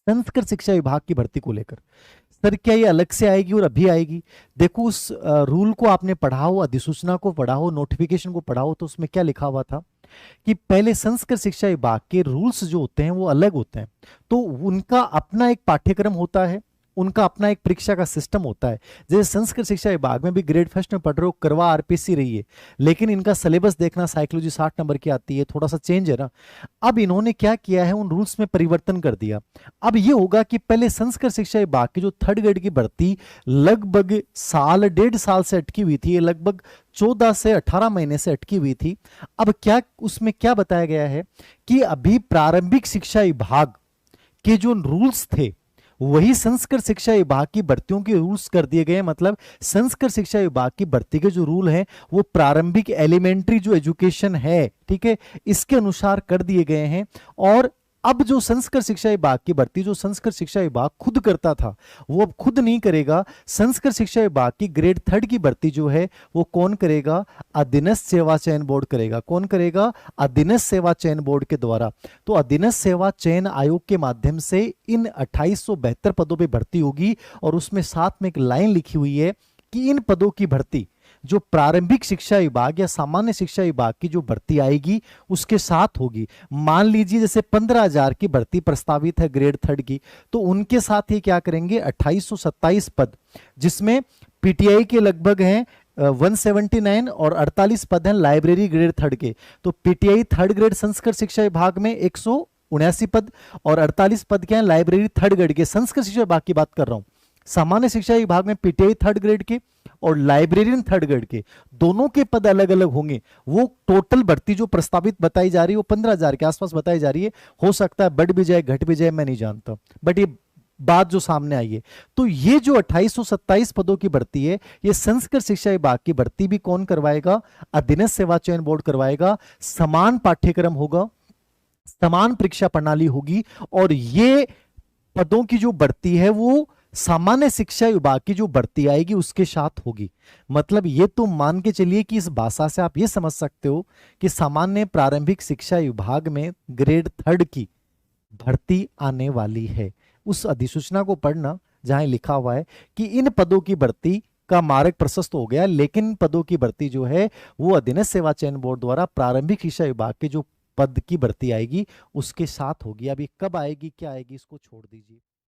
संस्कृत शिक्षा विभाग की भर्ती को लेकर। सर क्या ये अलग से आएगी और अभी आएगी? देखो उस रूल को आपने पढ़ा हो, अधिसूचना को पढ़ा हो, नोटिफिकेशन को पढ़ा हो, तो उसमें क्या लिखा हुआ था कि पहले संस्कृत शिक्षा विभाग के रूल्स जो होते हैं वो अलग होते हैं, तो उनका अपना एक पाठ्यक्रम होता है, उनका अपना एक परीक्षा का सिस्टम होता है। जैसे संस्कृत शिक्षा विभाग में भी ग्रेड फर्स्ट में पढ़ रहे हो, करवा आरपीसी रही है, लेकिन इनका सिलेबस देखना, साइकोलॉजी 60 नंबर की आती है, थोड़ा सा चेंज है ना। अब इन्होंने क्या किया है, उन रूल्स में परिवर्तन कर दिया। अब ये होगा कि पहले संस्कृत शिक्षा विभाग की जो थर्ड ग्रेड की भर्ती लगभग साल 1.5 साल से अटकी हुई थी, लगभग 14 से 18 महीने से अटकी हुई थी। अब क्या उसमें क्या बताया गया है कि अभी प्रारंभिक शिक्षा विभाग के जो रूल्स थे वही संस्कृत शिक्षा विभाग की भर्तियों के रूल्स कर दिए गए। मतलब संस्कृत शिक्षा विभाग की भर्ती के जो रूल हैं वो प्रारंभिक एलिमेंट्री जो एजुकेशन है, ठीक है, इसके अनुसार कर दिए गए हैं। और अब जो संस्कृत शिक्षा विभाग की भर्ती जो संस्कृत शिक्षा विभाग खुद करता था वो अब खुद नहीं करेगा। संस्कृत शिक्षा विभाग की ग्रेड थर्ड की भर्ती जो है वो कौन करेगा? अधीनस्थ सेवा चयन बोर्ड करेगा। कौन करेगा? अधीनस्थ सेवा चयन बोर्ड के द्वारा। तो अधीनस्थ सेवा चयन आयोग के माध्यम से इन 2872 पदों पर भर्ती होगी। और उसमें साथ में एक लाइन लिखी हुई है कि इन पदों की भर्ती जो प्रारंभिक शिक्षा विभाग या सामान्य शिक्षा विभाग की जो भर्ती आएगी उसके साथ होगी। मान लीजिए जैसे 15,000 की भर्ती प्रस्तावित है ग्रेड थर्ड की, तो उनके साथ ये क्या करेंगे, 2827 पद, जिसमें पीटीआई के लगभग हैं 179 और 48 पद हैं लाइब्रेरी ग्रेड थर्ड के। तो पीटीआई थर्ड ग्रेड संस्कृत शिक्षा विभाग में 179 पद और 48 पद के हैं लाइब्रेरी थर्ड ग्रेड के। संस्कृत शिक्षा विभाग की बात कर रहा हूं। सामान्य शिक्षा विभाग में पीटीआई थर्ड ग्रेड के और लाइब्रेरियन थर्ड ग्रेड के दोनों के पद अलग अलग होंगे। वो टोटल भर्ती जो प्रस्तावित बताई जा रही है वो 15,000 के आसपास बताई जा रही है। हो सकता है बढ़ भी जाए घट भी जाए, मैं नहीं जानता, बट ये बात जो सामने आई है। तो ये जो 2827 पदों की भर्ती है ये संस्कृत शिक्षा विभाग की भर्ती भी कौन करवाएगा? अधीनस्थ सेवा चयन बोर्ड करवाएगा। समान पाठ्यक्रम होगा, समान परीक्षा प्रणाली होगी, और ये पदों की जो भर्ती है वो सामान्य शिक्षा विभाग की जो भर्ती आएगी उसके साथ होगी। मतलब ये तो मान के चलिए कि इस भाषा से आप ये समझ सकते हो कि सामान्य प्रारंभिक शिक्षा विभाग में ग्रेड थर्ड की भर्ती आने वाली है। उस अधिसूचना को पढ़ना जहां लिखा हुआ है कि इन पदों की भर्ती का मार्ग प्रशस्त हो गया, लेकिन पदों की भर्ती जो है वो अधीनस्थ सेवा चयन बोर्ड द्वारा प्रारंभिक शिक्षा विभाग के जो पद की भर्ती आएगी उसके साथ होगी। अब ये कब आएगी क्या आएगी इसको छोड़ दीजिए।